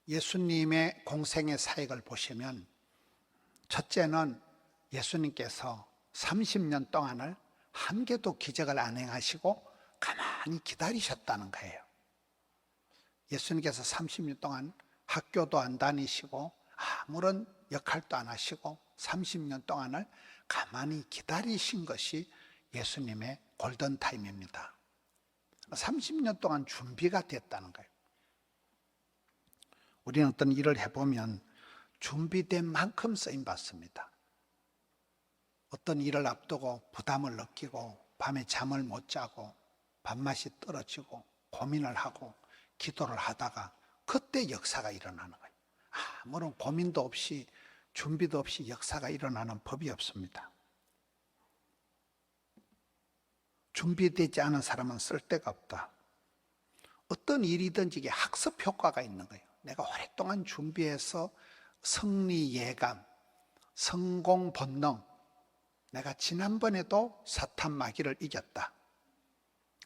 예수님의 공생의 사역을 보시면 첫째는 예수님께서 30년 동안을 한 개도 기적을 안 행하시고 가만히 기다리셨다는 거예요. 예수님께서 30년 동안 학교도 안 다니시고 아무런 역할도 안 하시고 30년 동안을 가만히 기다리신 것이 예수님의 골든타임입니다. 30년 동안 준비가 됐다는 거예요. 우리는 어떤 일을 해보면 준비된 만큼 쓰임받습니다. 어떤 일을 앞두고 부담을 느끼고 밤에 잠을 못 자고 밥맛이 떨어지고 고민을 하고 기도를 하다가 그때 역사가 일어나는 거예요. 아무런 고민도 없이 준비도 없이 역사가 일어나는 법이 없습니다. 준비되지 않은 사람은 쓸데가 없다. 어떤 일이든지 이게 학습 효과가 있는 거예요. 내가 오랫동안 준비해서 승리 예감, 성공 본능, 내가 지난번에도 사탄 마귀를 이겼다.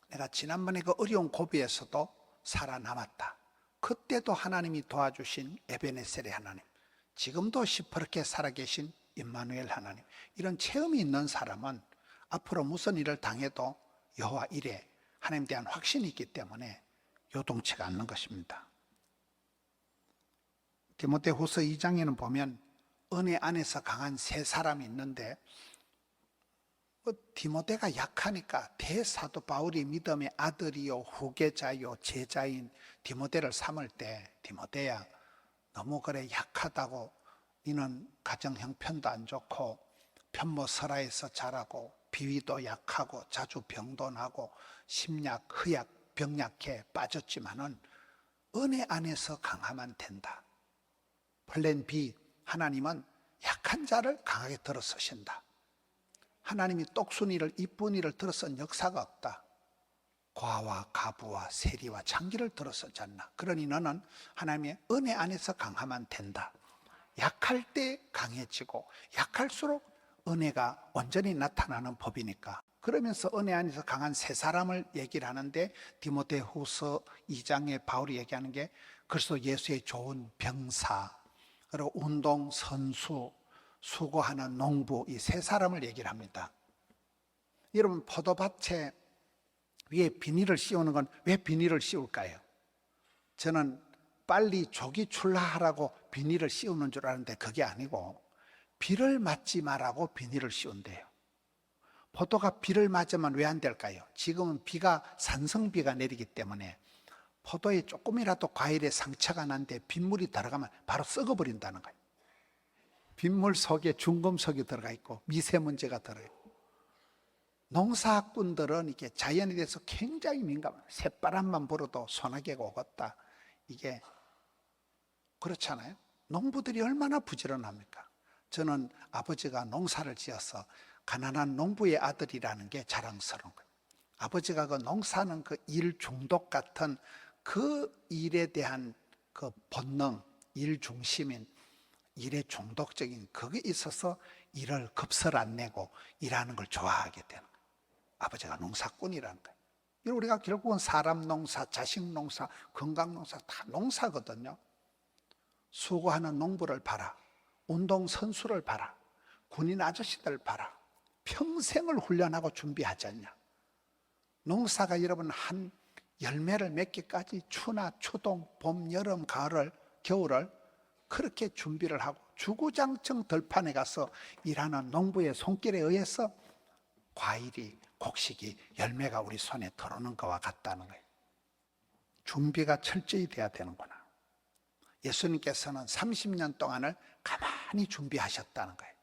내가 지난번에 그 어려운 고비에서도 살아남았다. 그때도 하나님이 도와주신 에베네셀의 하나님, 지금도 시퍼렇게 살아계신 임마누엘 하나님, 이런 체험이 있는 사람은 앞으로 무슨 일을 당해도 여호와 이레, 하나님에 대한 확신이 있기 때문에 요동치가 않는 것입니다. 디모데후서 2장에는 보면 은혜 안에서 강한 세 사람이 있는데 디모데가 약하니까 대사도 바울이 믿음의 아들이요 후계자요 제자인 디모데를 삼을 때, 디모데야 너무 그래 약하다고, 너는 가정 형편도 안 좋고 편모설화에서 자라고 비위도 약하고 자주 병도 나고 심약, 흐약, 병약해 빠졌지만은 은혜 안에서 강하면 된다. 플랜 B, 하나님은 약한 자를 강하게 들어서신다. 하나님이 똑순이를 이쁜이를 들어선 역사가 없다. 과와 가부와 세리와 장기를 들어서지 않나. 그러니 너는 하나님의 은혜 안에서 강하면 된다. 약할 때 강해지고 약할수록 은혜가 온전히 나타나는 법이니까. 그러면서 은혜 안에서 강한 세 사람을 얘기를 하는데 디모데후서 2장에 바울이 얘기하는 게 그리스도 예수의 좋은 병사, 그리고 운동 선수, 수고하는 농부, 이 세 사람을 얘기를 합니다. 여러분, 포도밭에 위에 비닐을 씌우는 건 왜 비닐을 씌울까요? 저는 빨리 조기 출하하라고 비닐을 씌우는 줄 아는데 그게 아니고 비를 맞지 말라고 비닐을 씌운대요. 포도가 비를 맞으면 왜 안 될까요? 지금은 비가 산성비가 내리기 때문에 포도에 조금이라도 과일에 상처가 난데 빗물이 들어가면 바로 썩어버린다는 거예요. 빗물 속에 중금속이 들어가 있고 미세먼지가 들어있고, 농사꾼들은 이게 자연에 대해서 굉장히 민감해요. 새바람만 불어도 소나기가 오겠다. 이게 그렇잖아요. 농부들이 얼마나 부지런합니까? 저는 아버지가 농사를 지어서 가난한 농부의 아들이라는 게 자랑스러운 거예요. 아버지가 그 농사는 그 일 중독 같은 그 일에 대한 그 본능, 일 중심인, 일에 중독적인 그게 있어서 일을 급설 안 내고 일하는 걸 좋아하게 되는 거예요. 아버지가 농사꾼이라는 거예요. 우리가 결국은 사람 농사, 자식 농사, 건강 농사 다 농사거든요. 수고하는 농부를 봐라. 운동 선수를 봐라. 군인 아저씨들 봐라. 평생을 훈련하고 준비하지 않냐. 농사가 여러분 한 열매를 맺기까지 추나 추동, 봄, 여름, 가을, 겨울을 그렇게 준비를 하고 주구장창 들판에 가서 일하는 농부의 손길에 의해서 과일이, 곡식이, 열매가 우리 손에 들어오는 것과 같다는 거예요. 준비가 철저히 돼야 되는구나. 예수님께서는 30년 동안을 가만히 준비하셨다는 거예요.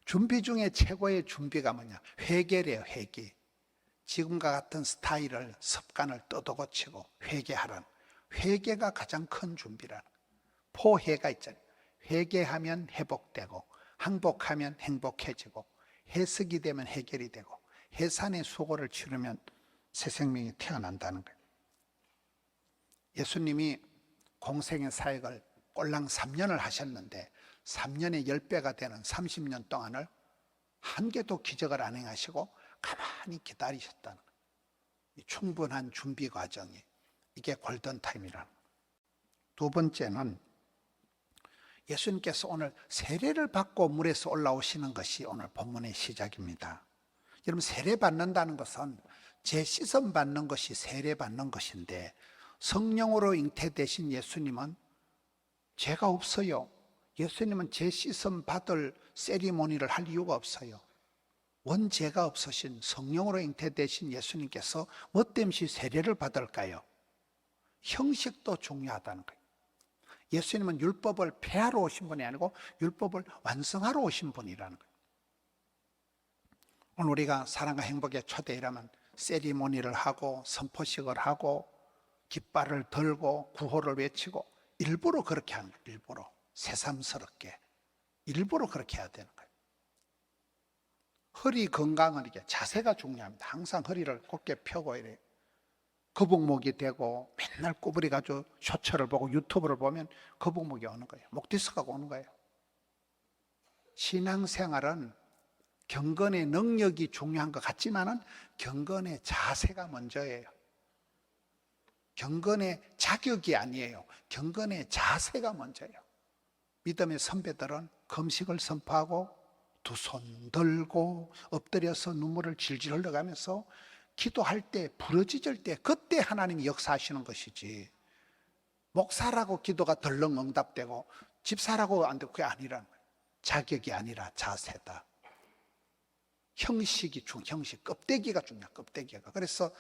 준비 중에 최고의 준비가 뭐냐? 회개래요, 회개. 지금과 같은 스타일을, 습관을 뜯어고치고 회개하라는, 회개가 가장 큰 준비라는. 포회가 있잖아요. 회개하면 회복되고 항복하면 행복해지고 해석이 되면 해결이 되고 해산의 수고를 치르면 새 생명이 태어난다는 거예요. 예수님이 공생의 사역을 꼴랑 3년을 하셨는데 3년에 10배가 되는 30년 동안을 한 개도 기적을 안 행하시고 가만히 기다리셨다는 거예요. 충분한 준비 과정이 이게 골든타임이라는 거예요. 두 번째는 예수님께서 오늘 세례를 받고 물에서 올라오시는 것이 오늘 본문의 시작입니다. 여러분, 세례 받는다는 것은 씻음 받는 것이 세례 받는 것인데, 성령으로 잉태되신 예수님은 죄가 없어요. 예수님은 씻음 받을 세리머니를 할 이유가 없어요. 원죄가 없으신 성령으로 잉태되신 예수님께서 뭐 때문에 세례를 받을까요? 형식도 중요하다는 거예요. 예수님은 율법을 폐하러 오신 분이 아니고 율법을 완성하러 오신 분이라는 거예요. 오늘 우리가 사랑과 행복의 초대이라면 세리머니를 하고 선포식을 하고 깃발을 들고 구호를 외치고 일부러 그렇게 하는 거예요. 일부러 새삼스럽게 일부러 그렇게 해야 되는 거예요. 허리 건강은 이게 자세가 중요합니다. 항상 허리를 곧게 펴고 이래요. 거북목이 되고 맨날 구부리 가지고 쇼츠를 보고 유튜브를 보면 거북목이 오는 거예요. 목 디스크가 오는 거예요. 신앙생활은 경건의 능력이 중요한 것 같지만은 경건의 자세가 먼저예요. 경건의 자격이 아니에요. 경건의 자세가 먼저예요. 믿음의 선배들은 금식을 선포하고 두 손 들고 엎드려서 눈물을 질질 흘려가면서 기도할 때, 부르짖을 때 그때 하나님이 역사하시는 것이지, 목사라고 기도가 덜렁 응답되고 집사라고 안 되고 그게 아니라는 거예요. 자격이 아니라 자세다. 형식이 형식, 껍데기가 중요해요. 껍데기가. 그래서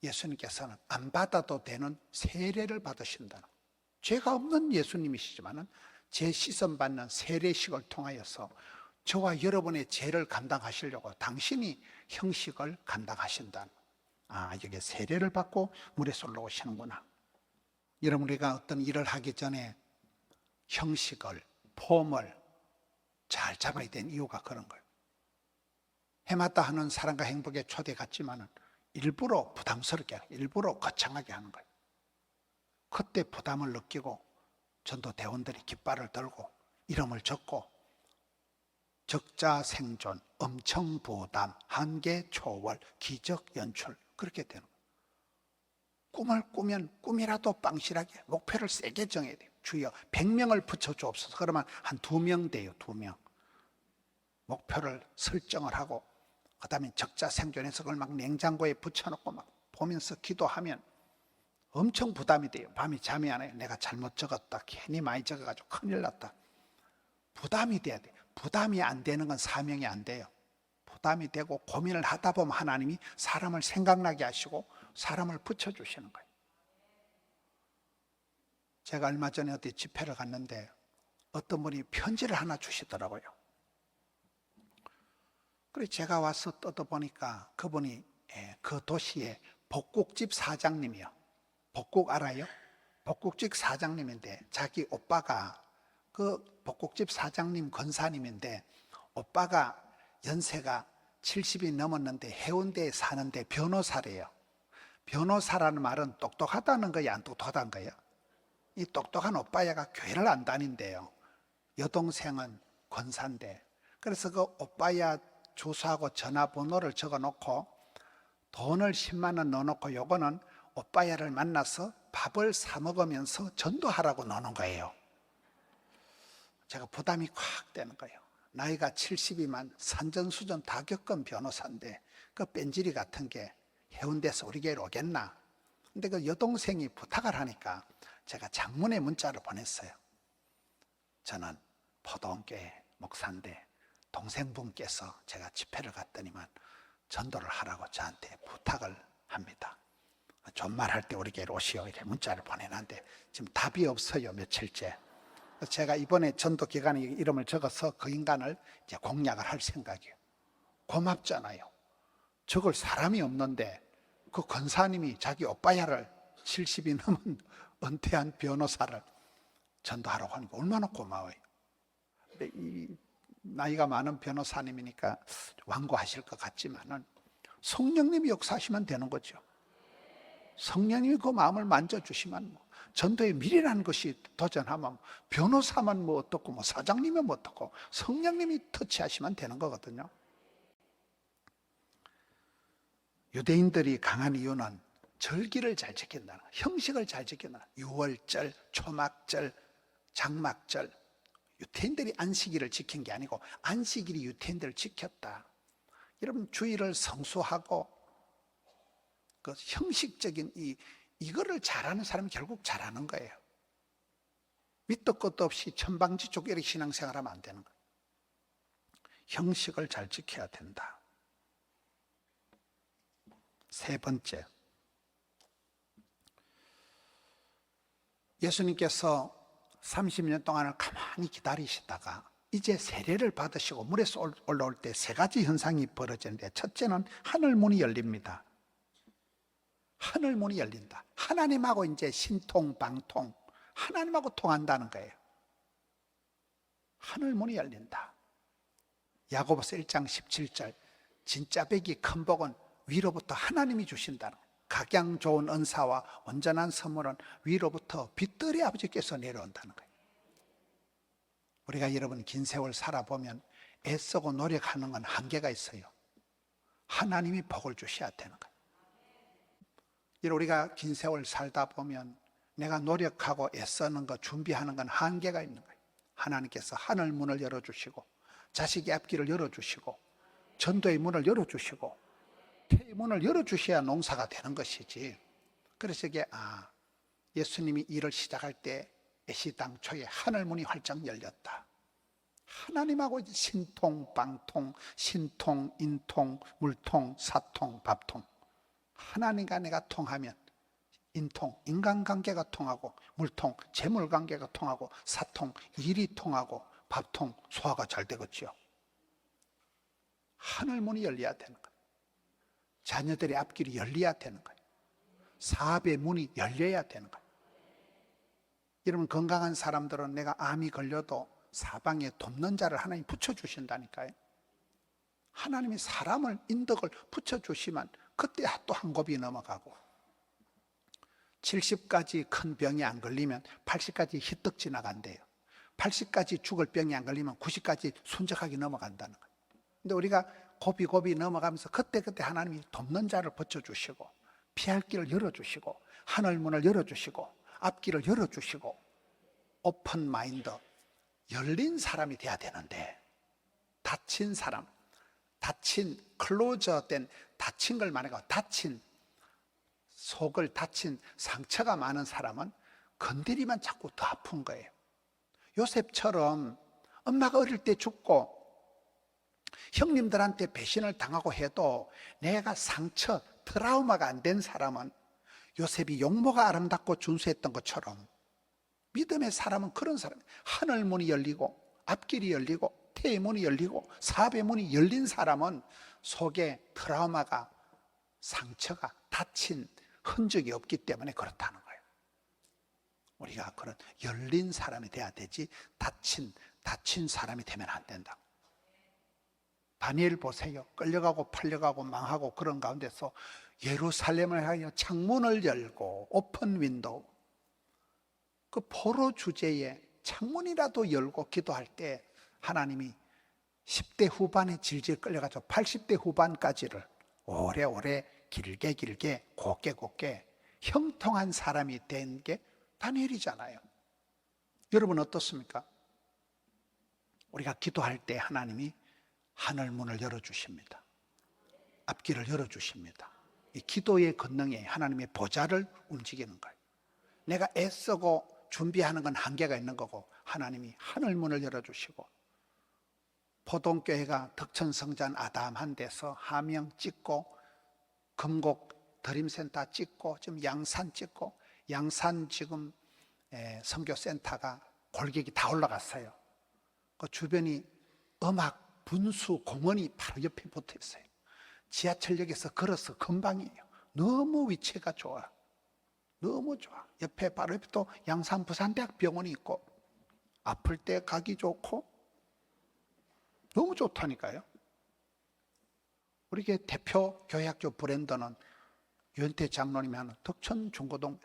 예수님께서는 안 받아도 되는 세례를 받으신다는 거예요. 죄가 없는 예수님이시지만은 제 씻음 받는 세례식을 통하여서 저와 여러분의 죄를 감당하시려고 당신이 형식을 감당하신다는 거예요. 아, 이게 세례를 받고 물에서 올라오시는구나. 여러분, 우리가 어떤 일을 하기 전에 형식을, 폼을 잘 잡아야 되는 이유가 그런 거예요. 해마다 하는 사랑과 행복의 초대 같지만은 일부러 부담스럽게, 일부러 거창하게 하는 거예요. 그때 부담을 느끼고 전도대원들이 깃발을 들고 이름을 적고 적자 생존, 엄청 부담, 한계 초월, 기적 연출, 그렇게 되는 거예요. 꿈을 꾸면 꿈이라도 빵실하게 목표를 세게 정해야 돼요. 주여 100명을 붙여주옵소서. 그러면 한 2명 돼요. 2명. 목표를 설정을 하고 그 다음에 적자 생존해서 그걸 막 냉장고에 붙여놓고 막 보면서 기도하면 엄청 부담이 돼요. 밤에 잠이 안 와요. 내가 잘못 적었다. 괜히 많이 적어가지고 큰일 났다. 부담이 돼야 돼요. 부담이 안 되는 건 사명이 안 돼요. 부담이 되고 고민을 하다 보면 하나님이 사람을 생각나게 하시고 사람을 붙여주시는 거예요. 제가 얼마 전에 어디 집회를 갔는데 어떤 분이 편지를 하나 주시더라고요. 그래서 제가 와서 뜯어보니까 그분이 그 도시의 복국집 사장님이요. 복국 알아요? 복국집 사장님인데 자기 오빠가 그 복국집 사장님 권사님인데 오빠가 연세가 70이 넘었는데 해운대에 사는데 변호사래요. 변호사라는 말은 똑똑하다는 거야, 안 똑똑하다는 거예요? 이 똑똑한 오빠야가 교회를 안 다닌대요. 여동생은 권사인데. 그래서 그 오빠야 주소하고 전화번호를 적어놓고 돈을 10만 원 넣어놓고 요거는 오빠야를 만나서 밥을 사 먹으면서 전도하라고 넣는 거예요. 제가 부담이 콱 되는 거예요. 나이가 70이만 산전수전 다 겪은 변호사인데 그 뺀질이 같은 게 해운대에서 우리 교회로 오겠나? 근데 그 여동생이 부탁을 하니까 제가 장문의 문자를 보냈어요. 저는 포도원교회 목사인데 동생분께서 제가 집회를 갔더니만 전도를 하라고 저한테 부탁을 합니다. 존말할 때 우리 교회로 오시오. 이렇게 문자를 보내놨는데 지금 답이 없어요. 며칠째. 제가 이번에 전도 기간에 이름을 적어서 그 인간을 이제 공략을 할 생각이에요. 고맙잖아요. 적을 사람이 없는데 그 권사님이 자기 오빠야를 70이 넘은 은퇴한 변호사를 전도하라고 하니까 얼마나 고마워요. 근데 이 나이가 많은 변호사님이니까 완고하실 것 같지만은 성령님이 역사하시면 되는 거죠. 성령님이 그 마음을 만져주시면 전도의 미래라는 것이 도전하면 변호사만 뭐 어떻고 뭐 사장님은 뭐 어떻고 성령님이 터치하시면 되는 거거든요. 유대인들이 강한 이유는 절기를 잘 지킨다는 거예요. 형식을 잘 지킨다는 거예요. 유월절, 초막절, 장막절. 유태인들이 안식일을 지킨 게 아니고 안식일이 유태인들을 지켰다. 여러분, 주일을 성수하고 그 형식적인 이거를 잘하는 사람이 결국 잘하는 거예요. 밑도 끝도 없이 천방지축 이렇게 신앙생활하면 안 되는 거예요. 형식을 잘 지켜야 된다. 세 번째, 예수님께서 30년 동안을 가만히 기다리시다가 이제 세례를 받으시고 물에서 올라올 때 세 가지 현상이 벌어지는데, 첫째는 하늘 문이 열립니다. 하늘 문이 열린다. 하나님하고 이제 신통, 방통, 하나님하고 통한다는 거예요. 하늘 문이 열린다. 야고보서 1장 17절, 진짜 백이 큰 복은 위로부터 하나님이 주신다는 거예요. 각양 좋은 은사와 온전한 선물은 위로부터 빛들의 아버지께서 내려온다는 거예요. 우리가 여러분 긴 세월 살아보면 애쓰고 노력하는 건 한계가 있어요. 하나님이 복을 주셔야 되는 거예요. 우리가 긴 세월 살다 보면 내가 노력하고 애쓰는 거, 준비하는 건 한계가 있는 거예요. 하나님께서 하늘 문을 열어주시고 자식의 앞길을 열어주시고 전도의 문을 열어주시고 태의 문을 열어주셔야 농사가 되는 것이지. 그래서 이게 예수님이 일을 시작할 때 애시당초에 하늘 문이 활짝 열렸다. 하나님하고 신통, 방통, 신통, 인통, 물통, 사통, 밥통. 하나님과 내가 통하면 인통, 인간관계가 통하고, 물통, 재물관계가 통하고, 사통, 일이 통하고, 밥통, 소화가 잘 되겠죠. 하늘문이 열려야 되는 거예요. 자녀들의 앞길이 열려야 되는 거예요. 사업의 문이 열려야 되는 거예요. 여러분, 건강한 사람들은 내가 암이 걸려도 사방에 돕는 자를 하나님 붙여주신다니까요. 하나님이 사람을, 인덕을 붙여주시면 그때 또 한 곱이 넘어가고, 70까지 큰 병이 안 걸리면 80까지 희떡 지나간대요. 80까지 죽을 병이 안 걸리면 90까지 순적하게 넘어간다는 거예요. 근데 우리가 고비 넘어가면서 그때 하나님이 돕는 자를 붙여주시고, 피할 길을 열어주시고, 하늘문을 열어주시고, 앞길을 열어주시고, 오픈 마인드, 열린 사람이 돼야 되는데, 닫힌 사람, 클로저된, 닫힌 걸 말하고, 속을 닫힌 상처가 많은 사람은 건드리면 자꾸 더 아픈 거예요. 요셉처럼 엄마가 어릴 때 죽고 형님들한테 배신을 당하고 해도 내가 상처, 트라우마가 안 된 사람은, 요셉이 용모가 아름답고 준수했던 것처럼 믿음의 사람은 그런 사람이에요. 하늘 문이 열리고 앞길이 열리고 태의 문이 열리고 사업의 문이 열린 사람은 속에 트라우마가, 상처가, 다친 흔적이 없기 때문에 그렇다는 거예요. 우리가 그런 열린 사람이 돼야 되지 닫힌 사람이 되면 안 된다. 다니엘 보세요. 끌려가고 팔려가고 망하고 그런 가운데서 예루살렘을 향하여 창문을 열고, 오픈 윈도우, 그 포로 주제에 창문이라도 열고 기도할 때 하나님이 10대 후반에 질질 끌려가서 80대 후반까지를 오래오래 길게 곱게 형통한 사람이 된 게 다니엘이잖아요. 여러분 어떻습니까? 우리가 기도할 때 하나님이 하늘문을 열어주십니다. 앞길을 열어주십니다. 이 기도의 권능에 하나님의 보좌를 움직이는 거예요. 내가 애쓰고 준비하는 건 한계가 있는 거고, 하나님이 하늘문을 열어주시고, 포동교회가 덕천성전 아담한 데서 하명 찍고, 금곡 드림센터 찍고, 지금 양산 찍고, 양산 지금 선교센터가 골격이 다 올라갔어요. 그 주변이 음악 분수 공원이 바로 옆에 붙어 있어요. 지하철역에서 걸어서 금방이에요. 너무 위치가 좋아. 너무 좋아. 옆에 바로 옆에 또 양산 부산대학병원이 있고, 아플 때 가기 좋고 너무 좋다니까요. 우리 대표 교회학교 브랜드는 유현태 장로님이 하는 덕천중고동.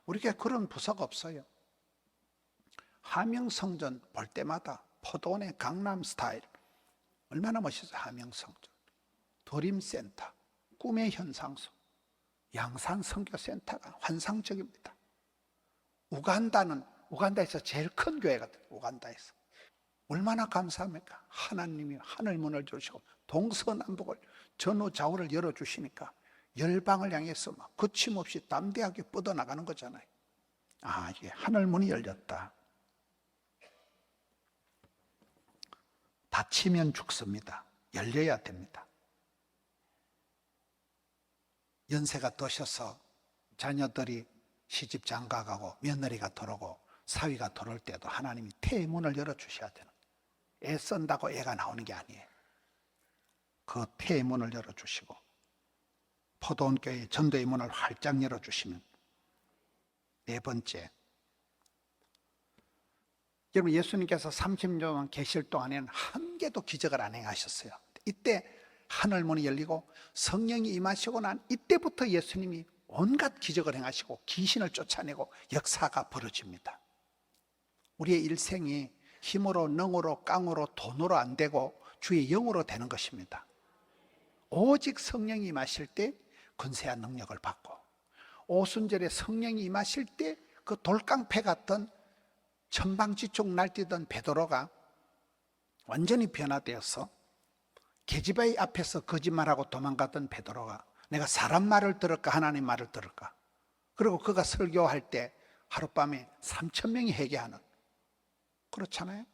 우리가 그런 부서가 없어요. 하명성전 볼 때마다 포도원의 강남 스타일 얼마나 멋있어요. 하명성전, 드림센터, 꿈의 현상소, 양산 선교센터가 환상적입니다. 우간다에서 제일 큰 교회거든요. 우간다에서. 얼마나 감사합니까? 하나님이 하늘 문을 주시고 동서남북을 전후 좌우를 열어주시니까 열방을 향해서 막 거침없이 담대하게 뻗어나가는 거잖아요. 아, 이게 하늘 문이 열렸다. 닫히면 죽습니다. 열려야 됩니다. 연세가 드셔서 자녀들이 시집 장가가고 며느리가 들어오고 사위가 들어올 때도 하나님이 태의 문을 열어주셔야 되는 거예요. 애 쓴다고 애가 나오는 게 아니에요. 그 태의 문을 열어주시고 포도원교회 전도의 문을 활짝 열어주시면. 네 번째, 여러분 예수님께서 30년 계실 동안에는 한 개도 기적을 안 행하셨어요. 이때 하늘문이 열리고 성령이 임하시고 난 이때부터 예수님이 온갖 기적을 행하시고 귀신을 쫓아내고 역사가 벌어집니다. 우리의 일생이 힘으로 능으로 깡으로 돈으로 안 되고 주의 영으로 되는 것입니다. 오직 성령이 임하실 때 권세와 능력을 받고, 오순절에 성령이 임하실 때 그 돌깡패 같던 천방지축 날뛰던 베드로가 완전히 변화되어서 계집아이 앞에서 거짓말하고 도망갔던 베드로가 내가 사람 말을 들을까 하나님 말을 들을까, 그리고 그가 설교할 때 하룻밤에 3,000명이 회개하는, 그렇잖아요.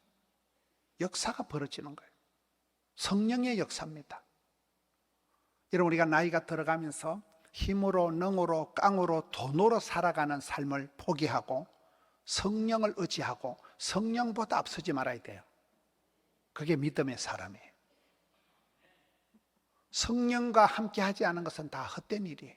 역사가 벌어지는 거예요. 성령의 역사입니다. 여러분, 우리가 나이가 들어가면서 힘으로 능으로 깡으로 돈으로 살아가는 삶을 포기하고 성령을 의지하고 성령보다 앞서지 말아야 돼요. 그게 믿음의 사람이에요. 성령과 함께 하지 않은 것은 다 헛된 일이에요.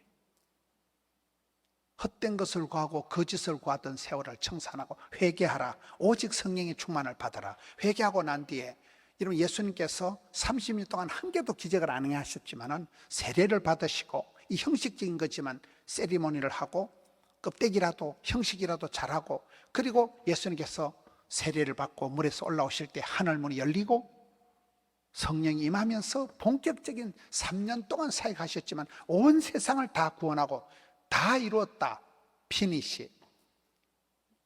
헛된 것을 구하고 거짓을 구하던 세월을 청산하고 회개하라. 오직 성령의 충만을 받아라. 회개하고 난 뒤에, 여러분 예수님께서 30년 동안 한 개도 기적을 안 하셨지만은 세례를 받으시고, 이 형식적인 거지만 세리머니를 하고 껍데기라도 형식이라도 잘하고, 그리고 예수님께서 세례를 받고 물에서 올라오실 때 하늘문이 열리고 성령이 임하면서 본격적인 3년 동안 사역하셨지만 온 세상을 다 구원하고 다 이루었다. 피니시.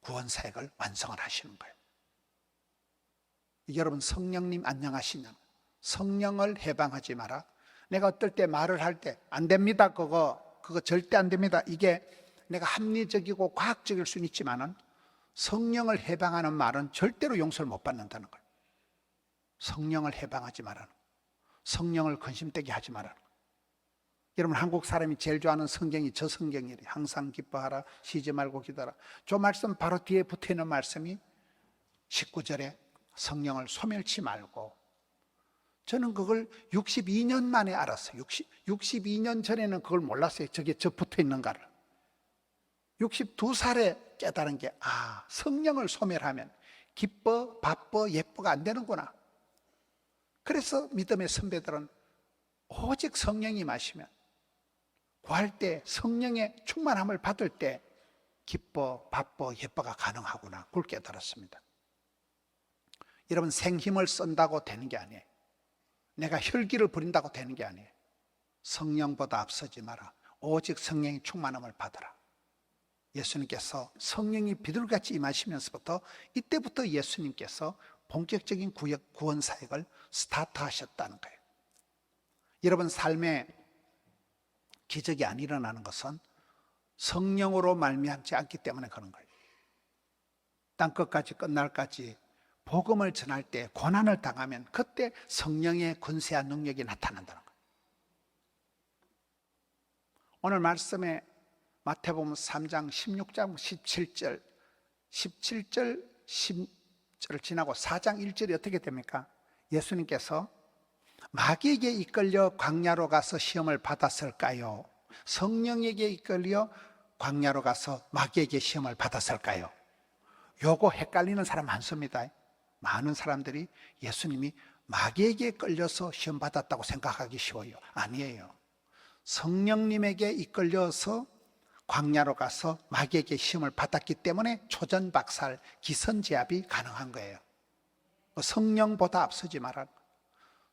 구원 사역을 완성을 하시는 거예요. 여러분, 성령님 안녕하시냐? 성령을 해방하지 마라. 내가 어떨 때 말을 할 때 안 됩니다. 그거 절대 안 됩니다. 이게 내가 합리적이고 과학적일 수는 있지만은 성령을 해방하는 말은 절대로 용서를 못 받는다는 거예요. 성령을 해방하지 말라는 거예요. 성령을 근심되게 하지 말라는 거예요. 여러분, 한국 사람이 제일 좋아하는 성경이 저 성경이에요. 항상 기뻐하라, 쉬지 말고 기도하라. 저 말씀 바로 뒤에 붙어있는 말씀이 19절에 성령을 소멸치 말고, 저는 그걸 62년 만에 알았어요. 62년 전에는 그걸 몰랐어요. 저게 저 붙어있는가를. 62살에 깨달은 게, 아, 성령을 소멸하면 기뻐, 바빠, 예뻐가 안 되는구나. 그래서 믿음의 선배들은 오직 성령이 마시면, 구할 때 성령의 충만함을 받을 때 기뻐, 바빠, 예뻐가 가능하구나. 그걸 깨달았습니다. 여러분, 생힘을 쓴다고 되는 게 아니에요. 내가 혈기를 부린다고 되는 게 아니에요. 성령보다 앞서지 마라. 오직 성령의 충만함을 받아라. 예수님께서 성령이 비둘기같이 임하시면서부터, 이때부터 예수님께서 본격적인 구원 사역을 스타트하셨다는 거예요. 여러분, 삶에 기적이 안 일어나는 것은 성령으로 말미암지 않기 때문에 그런 거예요. 땅끝까지 끝날까지 복음을 전할 때 고난을 당하면 그때 성령의 권세와 능력이 나타난다는 거예요. 오늘 말씀에 마태복음 3장 16장 17절 10절을 지나고 4장 1절이 어떻게 됩니까? 예수님께서 마귀에게 이끌려 광야로 가서 시험을 받았을까요? 성령에게 이끌려 광야로 가서 마귀에게 시험을 받았을까요? 요거 헷갈리는 사람 많습니다. 많은 사람들이 예수님이 마귀에게 끌려서 시험 받았다고 생각하기 쉬워요. 아니에요. 성령님에게 이끌려서 광야로 가서 마귀에게 시험을 받았기 때문에 초전박살, 기선제압이 가능한 거예요. 성령보다 앞서지 말아라.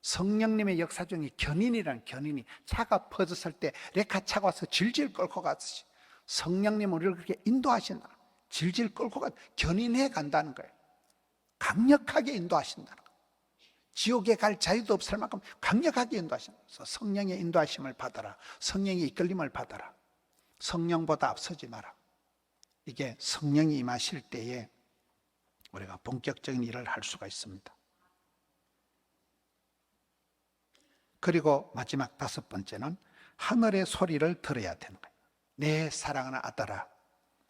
성령님의 역사 중에 견인이라는 견인이 차가 퍼졌을 때 레카차가 와서 질질 끌고 가듯이 성령님은 우리를 그렇게 인도하신다. 질질 끌고 가 견인해 간다는 거예요. 강력하게 인도하신다는 거예요. 지옥에 갈 자유도 없을 만큼 강력하게 인도하신다. 그래서 성령의 인도하심을 받아라. 성령의 이끌림을 받아라. 성령보다 앞서지 마라. 이게 성령이 임하실 때에 우리가 본격적인 일을 할 수가 있습니다. 그리고 마지막 5번째는 하늘의 소리를 들어야 되는 거예요. 내 사랑하는 아들아,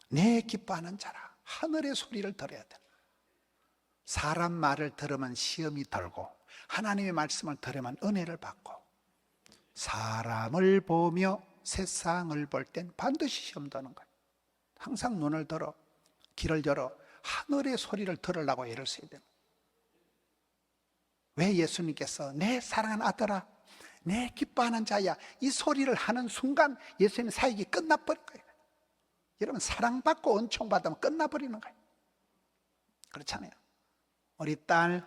내 기뻐하는 자라. 하늘의 소리를 들어야 돼요. 사람 말을 들으면 시험이 들고 하나님의 말씀을 들으면 은혜를 받고, 사람을 보며 세상을 볼 땐 반드시 시험 드는 거예요. 항상 눈을 들어, 귀를 열어 하늘의 소리를 들으려고 애를 써야 돼요. 왜 예수님께서 내 사랑하는 아들아, 내 기뻐하는 자야, 이 소리를 하는 순간 예수님의 사역이 끝나버린 거예요. 여러분, 사랑받고 은총받으면 끝나버리는 거예요. 그렇잖아요. 우리 딸,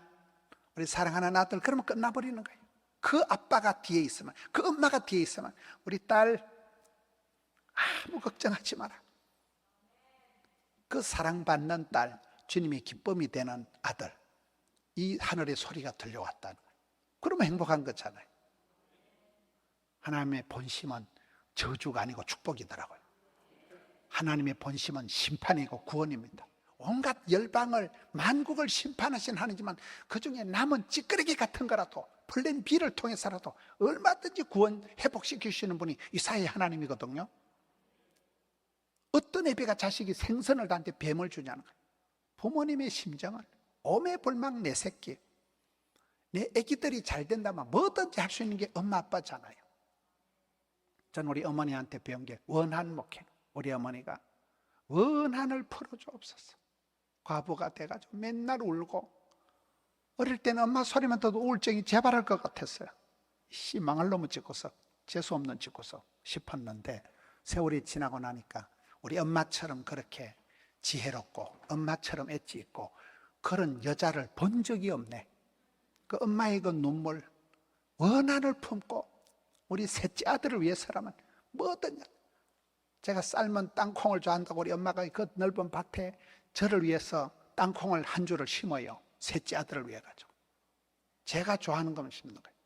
우리 사랑하는 아들, 그러면 끝나버리는 거예요. 그 아빠가 뒤에 있으면, 그 엄마가 뒤에 있으면 우리 딸 아무 걱정하지 마라. 그 사랑받는 딸, 주님의 기쁨이 되는 아들, 이 하늘의 소리가 들려왔다는 거예요. 그러면 행복한 거잖아요. 하나님의 본심은 저주가 아니고 축복이더라고요. 하나님의 본심은 심판이고 구원입니다. 온갖 열방을, 만국을 심판하신 하나님이지만 그 중에 남은 찌끄레기 같은 거라도 플랜 B를 통해서라도 얼마든지 구원 회복시키시는 분이 이사야의 하나님이거든요. 어떤 애비가 자식이 생선을 다한테 뱀을 주냐는 거예요. 부모님의 심정은 오매불망 내 새끼, 내 애기들이 잘 된다면 뭐든지 할 수 있는 게 엄마 아빠잖아요. 전 우리 어머니한테 배운 게 원한 목회. 우리 어머니가 원한을 풀어주옵소서. 과부가 돼가지고 맨날 울고, 어릴 때는 엄마 소리만 들어도 우울증이 재발할 것 같았어요. 망할 놈을 짓고서, 재수없는 짓고서 싶었는데 세월이 지나고 나니까 우리 엄마처럼 그렇게 지혜롭고 엄마처럼 엣지 있고 그런 여자를 본 적이 없네. 그 엄마의 그 눈물, 원한을 품고 우리 셋째 아들을 위해서라면 뭐든, 제가 삶은 땅콩을 좋아한다고 우리 엄마가 그 넓은 밭에 저를 위해서 땅콩을 한 줄을 심어요. 셋째 아들을 위해 가지고. 제가 좋아하는 것만 심는 거예요.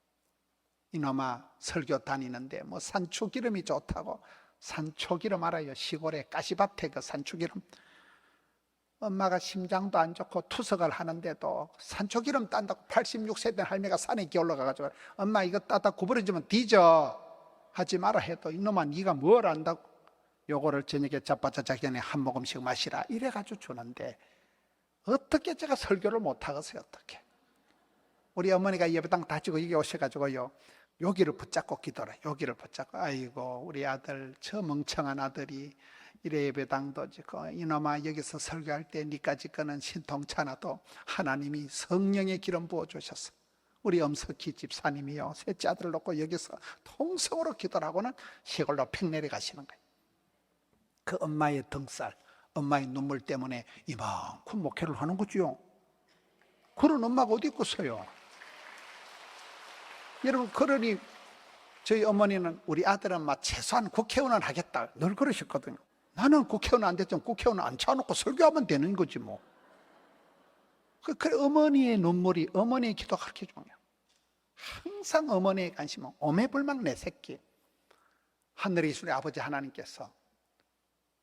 이놈아 설교 다니는데 뭐 산초기름이 좋다고. 산초기름 알아요? 시골에 가시밭에 그 산초기름. 엄마가 심장도 안 좋고 투석을 하는데도 산초기름 딴다고 86세 된 할매가 산에 기어 올라가가지고 엄마 이거 따다 구부러지면 뒤져 하지 마라 해도 이놈아 네가 뭘 안다고 요거를 저녁에 자빠져 자기 전에 한 모금씩 마시라 이래가지고 주는데 어떻게 제가 설교를 못하겠어요. 어떻게 우리 어머니가 예배당 다지고 여기 오셔가지고요 여기를 붙잡고 기도라. 여기를 붙잡고 아이고 우리 아들 저 멍청한 아들이 이래 예배당도 지고 이놈아 여기서 설교할 때 니까지 거는 신통찮아도 하나님이 성령의 기름 부어주셨어. 우리 엄석희 집사님이요 셋째 아들을 놓고 여기서 통성으로 기도를 하고는 시골로 팽 내려가시는 거예요. 그 엄마의 등살, 엄마의 눈물 때문에 이만큼 목회를 하는 거지요. 그런 엄마가 어디 있겠어요. 여러분, 그러니 저희 어머니는 우리 아들은 막 최소한 국회의원은 하겠다 늘 그러셨거든요. 나는 국회의원 안 됐지만 국회의원 앉혀놓고 설교하면 되는 거지 뭐. 그래 어머니의 눈물이, 어머니의 기도가 그렇게 중요해요. 항상 어머니의 관심은 오매불망 내 새끼. 하늘에 계신 우리 아버지 하나님께서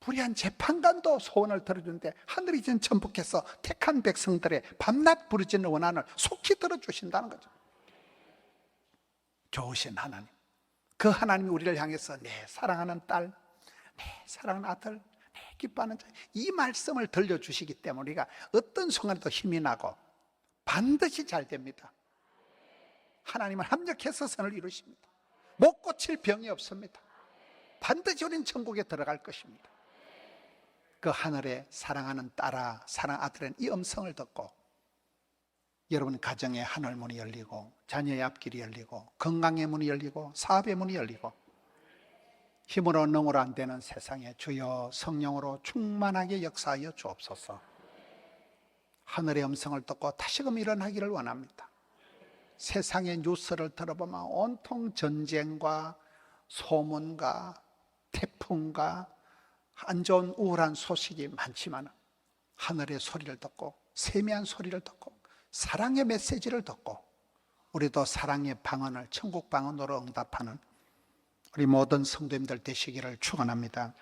불의한 재판관도 소원을 들어주는데 하늘이 이젠 전복해서 택한 백성들의 밤낮 부르짖는 원한을 속히 들어주신다는 거죠. 좋으신 하나님, 그 하나님이 우리를 향해서 내 사랑하는 딸, 내 사랑하는 아들, 내 기뻐하는 자, 이 말씀을 들려주시기 때문에 우리가 어떤 순간에도 힘이 나고 반드시 잘 됩니다. 하나님은 합력해서 선을 이루십니다. 못 고칠 병이 없습니다. 반드시 우리는 천국에 들어갈 것입니다. 그 하늘에 사랑하는 딸아, 사랑 아들은 이 음성을 듣고 여러분 가정의 하늘문이 열리고 자녀의 앞길이 열리고 건강의 문이 열리고 사업의 문이 열리고 힘으로 능으로 안 되는 세상에 주여 성령으로 충만하게 역사하여 주옵소서. 하늘의 음성을 듣고 다시금 일어나기를 원합니다. 세상의 뉴스를 들어보면 온통 전쟁과 소문과 태풍과 안 좋은 우울한 소식이 많지만 하늘의 소리를 듣고 세미한 소리를 듣고 사랑의 메시지를 듣고 우리도 사랑의 방언을 천국 방언으로 응답하는 우리 모든 성도님들 되시기를 축원합니다.